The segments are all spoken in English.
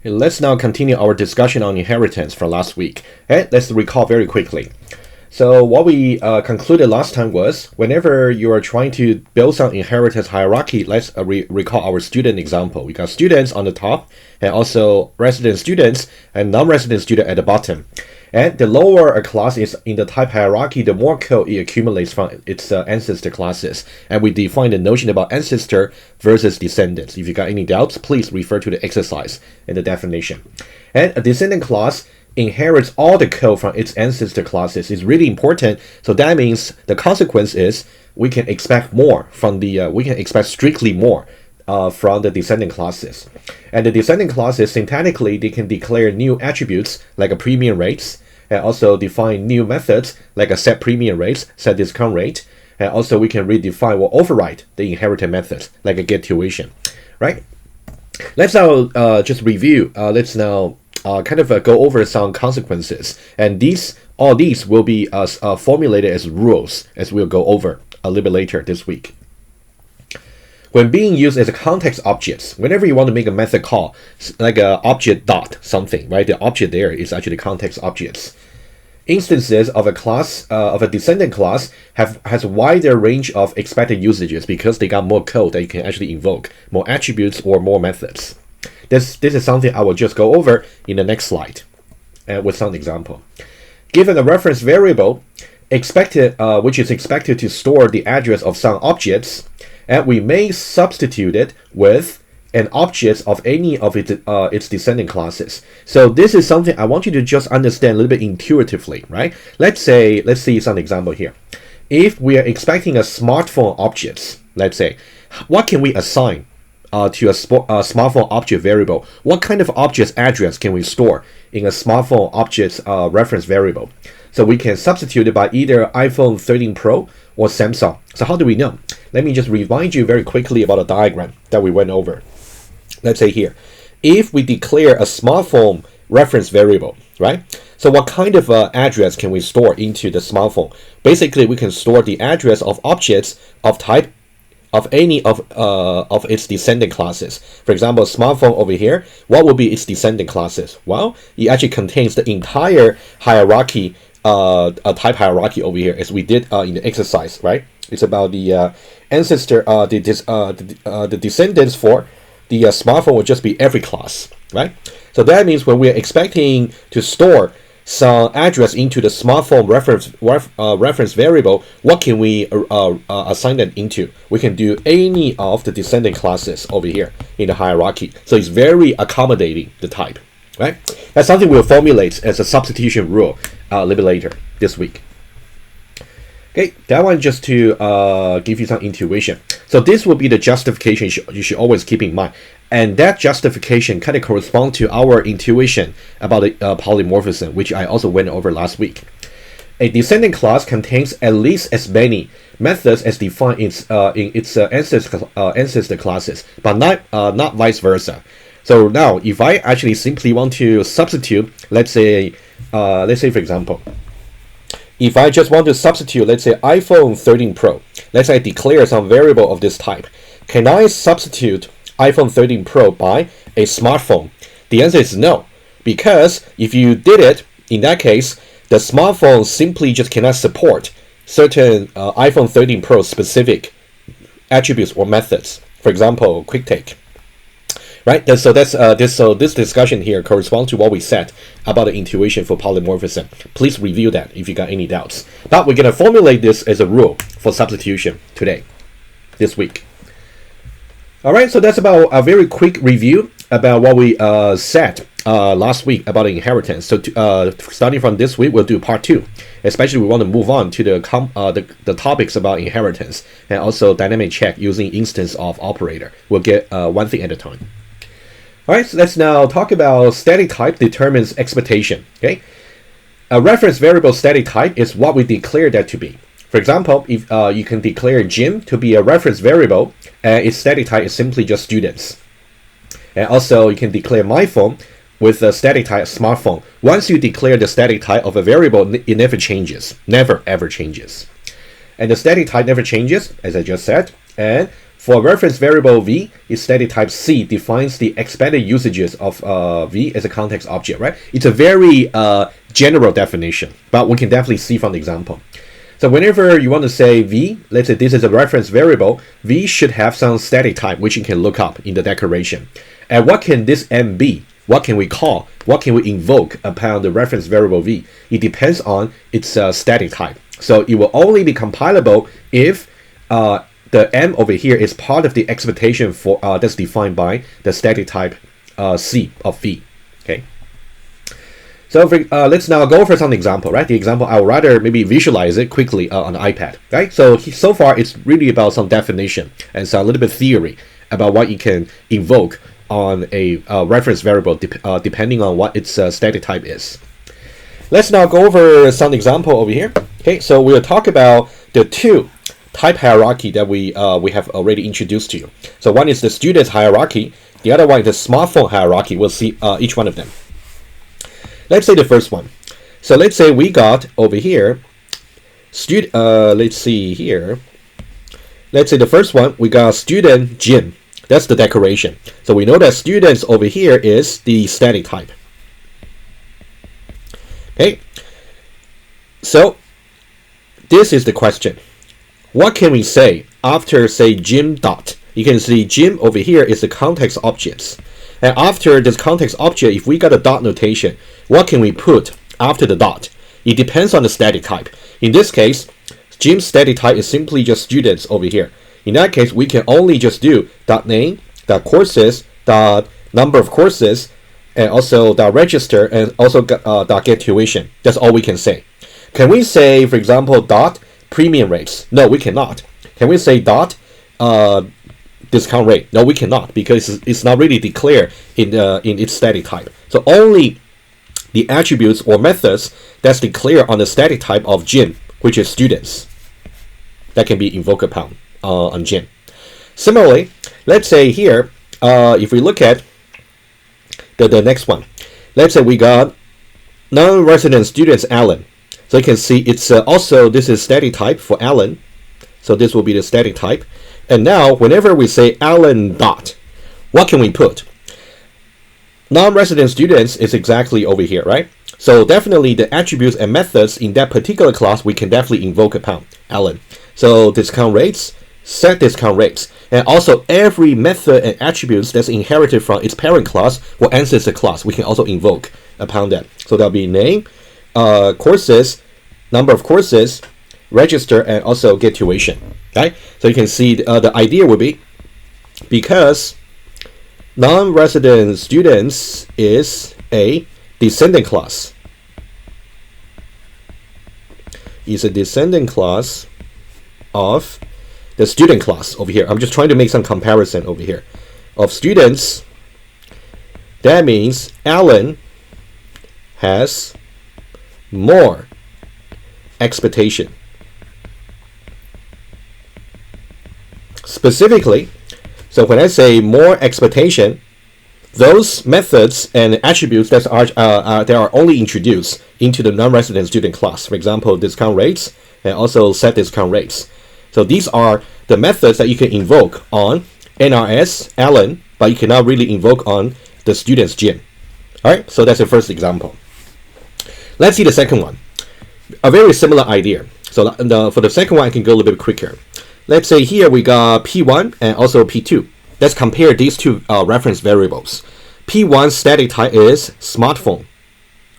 Let's now continue our discussion on inheritance from last week. Okay, let's recall very quickly. So what we concluded last time was, whenever you are trying to build some inheritance hierarchy, let's recall our student example. We got students on the top, and also resident students and non-resident student at the bottom. And the lower a class is in the type hierarchy, the more code it accumulates from its ancestor classes. And we define the notion about ancestor versus descendants. If you got any doubts, please refer to the exercise and the definition. And a descendant class inherits all the code from its ancestor classes. Is really important. So that means the consequence is we can expect more from the we can expect strictly more from the descendant classes. And the descendant classes, syntactically, they can declare new attributes like a premium rates, and also define new methods like a set premium rates, set discount rate, and also we can redefine or override the inherited methods like a get tuition, right? Let's now just review. Let's now kind of go over some consequences, and all these will be formulated as rules, as we'll go over a little bit later this week. When being used as a context objects, whenever you want to make a method call, like a object dot something, right? The object there is actually context objects. Instances of a class, of a descendant class, has a wider range of expected usages because they got more code that you can actually invoke, more attributes or more methods. This is something I will just go over in the next slide, with some example. Given a reference variable, which is expected to store the address of some objects, and we may substitute it with an object of any of its descendant classes. So this is something I want you to just understand a little bit intuitively, right? Let's see some example here. If we are expecting a smartphone objects, let's say, what can we assign to a smartphone object variable? What kind of object's address can we store in a smartphone object's reference variable? So we can substitute it by either iPhone 13 Pro or Samsung. So how do we know? Let me just remind you very quickly about a diagram that we went over. Let's say here, if we declare a smartphone reference variable, right? So what kind of address can we store into the smartphone? Basically, we can store the address of objects of type of any of its descendant classes. For example, smartphone over here, what will be its descendant classes? Well, it actually contains the entire hierarchy, a type hierarchy over here, as we did in the exercise, right? It's about the ancestor, the descendants for the smartphone will just be every class, right? So that means when we're expecting to store some address into the smartphone reference variable, what can we assign that into? We can do any of the descendant classes over here in the hierarchy. So it's very accommodating the type, right? That's something we'll formulate as a substitution rule a little bit later this week. Okay, that one just to give you some intuition. So this will be the justification you should always keep in mind. And that justification kind of corresponds to our intuition about the polymorphism, which I also went over last week. A descendant class contains at least as many methods as defined in its ancestor classes, but not vice versa. So now, if I actually simply want to substitute, let's say for example, if I just want to substitute, let's say iPhone 13 Pro, let's say I declare some variable of this type, can I substitute iPhone 13 Pro by a smartphone? The answer is no, because if you did it, in that case, the smartphone simply just cannot support certain iPhone 13 Pro specific attributes or methods. For example, quick take. Right, so this discussion here corresponds to what we said about the intuition for polymorphism. Please review that if you got any doubts. But we're gonna formulate this as a rule for substitution today, this week. All right, so that's about a very quick review about what we said last week about inheritance. So starting from this week, we'll do part 2. Especially we want to move on to the topics about inheritance and also dynamic check using instance of operator. We'll get one thing at a time. All right, so let's now talk about static type determines expectation. Okay, a reference variable static type is what we declare that to be. For example, if you can declare Jim to be a reference variable, and its static type is simply just students. And also, you can declare my phone with a static type smartphone. Once you declare the static type of a variable, it never changes, never ever changes. And the static type never changes, as I just said. And For a reference variable v, its static type C defines the expected usages of v as a context object, right? It's a very general definition, but we can definitely see from the example. So whenever you want to say v, let's say this is a reference variable, v should have some static type which you can look up in the declaration. And what can this m be? What can we call? What can we invoke upon the reference variable v? It depends on its static type. So it will only be compilable if the m over here is part of the expectation for that's defined by the static type C of v. Okay. So let's now go for some example, right? The example, I would rather maybe visualize it quickly on the iPad, right? So far it's really about some definition and some little bit theory about what you can invoke on a reference variable depending on what its static type is. Let's now go over some example over here. Okay, so we'll talk about the two type hierarchy that we have already introduced to you. So one is the students hierarchy, the other one is the smartphone hierarchy. We'll see each one of them. Let's say the first one. So let's say we got over here let's see here. Let's say the first one, we got student Jim. That's the declaration. So we know that students over here is the static type. Okay. So this is the question. What can we say after, say, Jim dot? You can see Jim over here is the context objects. And after this context object, if we got a dot notation, what can we put after the dot? It depends on the static type. In this case, Jim's static type is simply just students over here. In that case, we can only just do dot name, dot courses, dot number of courses, and also dot register, and also dot get tuition. That's all we can say. Can we say, for example, dot premium rates? No, we cannot. Can we say dot discount rate? No, we cannot, because it's not really declared in its static type. So only the attributes or methods that's declared on the static type of Jim, which is students, that can be invoked upon on Jim. Similarly, let's say here, if we look at the next one, let's say we got non-resident students Alan. So you can see it's also, this is static type for Alan. So this will be the static type. And now, whenever we say Alan dot, what can we put? Non-resident students is exactly over here, right? So definitely the attributes and methods in that particular class, we can definitely invoke upon Alan. So discount rates, set discount rates, and also every method and attributes that's inherited from its parent class or ancestor class, we can also invoke upon that. So that'll be name, courses, number of courses, register, and also get tuition. Okay, so you can see the idea would be, because non-resident students is a descendant class. Is a descendant class of the student class over here. I'm just trying to make some comparison over here of students. That means Alan has more expectation. Specifically, so when I say more expectation, those methods and attributes that are only introduced into the non-resident student class. For example, discount rates and also set discount rates. So these are the methods that you can invoke on NRS Alan, but you cannot really invoke on the student's Jim. All right, so that's the first example. Let's see the second one. A very similar idea. So for the second one, I can go a little bit quicker. Let's say here we got P1 and also P2. Let's compare these two reference variables. P1 static type is smartphone,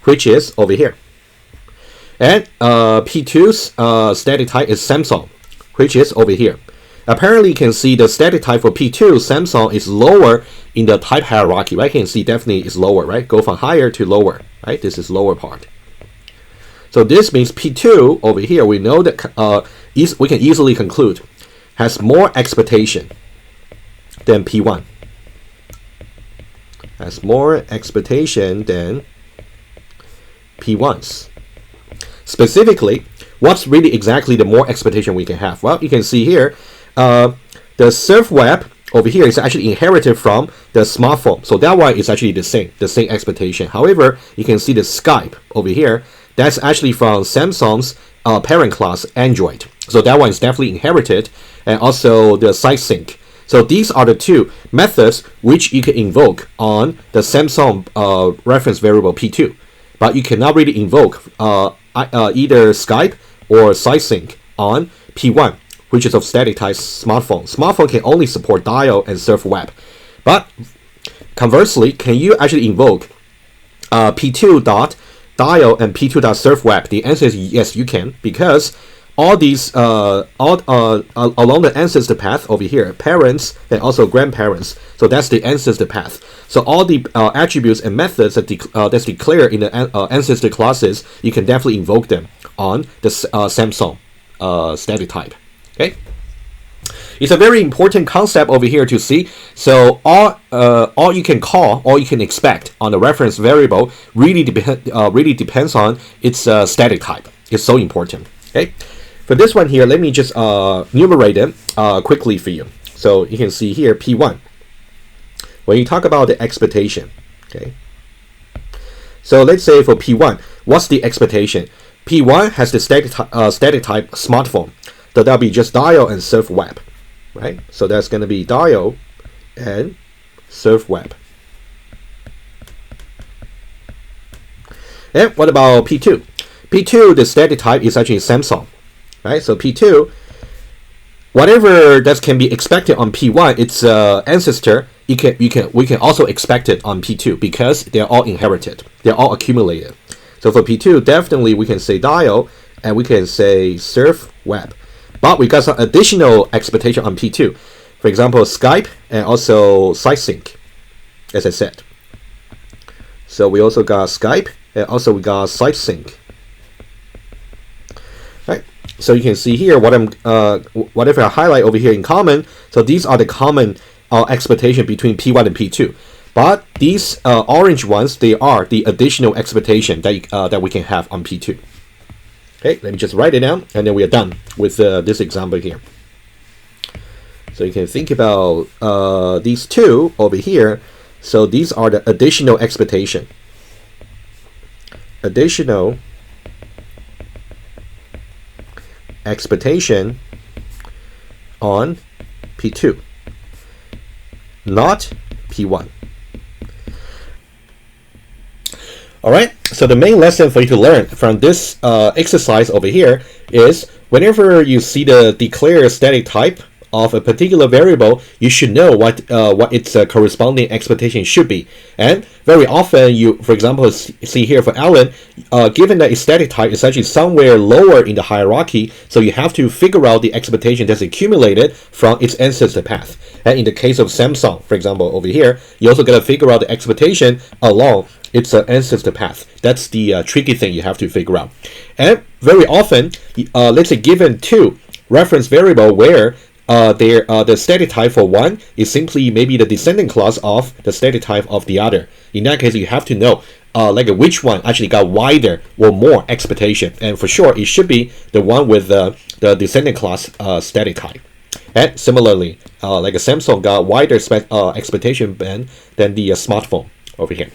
which is over here. And P2's static type is Samsung, which is over here. Apparently, you can see the static type for P2, Samsung, is lower in the type hierarchy, right? You can see definitely is lower, right? Go from higher to lower, right? This is lower part. So this means P2 over here, we know that we can easily conclude has more expectation than P1. Has more expectation than P1's. Specifically, what's really exactly the more expectation we can have? Well, you can see here, the surf web over here is actually inherited from the smartphone. So that one is actually the same expectation. However, you can see the Skype over here, that's actually from Samsung's parent class, Android. So that one is definitely inherited. And also the site sync. So these are the two methods which you can invoke on the Samsung reference variable P2, but you cannot really invoke either Skype or SideSync on P1, which is of static type smartphone. Smartphone can only support dial and surf web, but conversely, can you actually invoke P2 dot dial and P2 dot surf web? The answer is yes, you can, because all these along the ancestor path over here, parents and also grandparents. So that's the ancestor path. So all the attributes and methods that's declared in the ancestor classes, you can definitely invoke them on the Samsung static type. Okay, it's a very important concept over here to see. So all you can call, all you can expect on the reference variable really depends on its static type. It's so important. Okay. For this one here, let me just enumerate them quickly for you. So you can see here P1. When you talk about the expectation, okay. So let's say for P1, what's the expectation? P1 has the static type smartphone. So that'll be just dial and surf web, right? So that's going to be dial and surf web. And what about P2? P2, the static type is actually Samsung. Right, so P2, whatever that can be expected on P1, its ancestor, we can also expect it on P2 because they're all inherited, they're all accumulated. So for P2, definitely we can say dial and we can say surf web, but we got some additional expectation on P2. For example, Skype and also SideSync, as I said. So we also got Skype and also we got SideSync. So you can see here whatever I highlight over here in common. So these are the common expectation between P1 and P2. But these orange ones, they are the additional expectation that we can have on P2. Okay, let me just write it down, and then we are done with this example here. So you can think about these two over here. So these are the additional expectation. Additional expectation on P2, not P1. Alright, so the main lesson for you to learn from this exercise over here is whenever you see the declared static type of a particular variable, you should know what its corresponding expectation should be. And very often, you, for example, see here for Alan, given that its static type is actually somewhere lower in the hierarchy, so you have to figure out the expectation that's accumulated from its ancestor path. And in the case of Samsung, for example, over here, you also got to figure out the expectation along its ancestor path. That's the tricky thing you have to figure out. And very often, let's say given two reference variable where the static type for one is simply maybe the descending class of the static type of the other. In that case, you have to know like which one actually got wider or more expectation, and for sure it should be the one with the descending class static type. And similarly, like a Samsung got wider expectation band than the smartphone over here.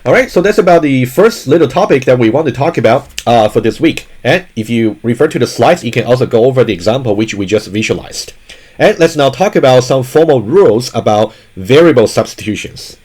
Alright, so that's about the first little topic that we want to talk about for this week. And if you refer to the slides, you can also go over the example which we just visualized. And let's now talk about some formal rules about variable substitutions.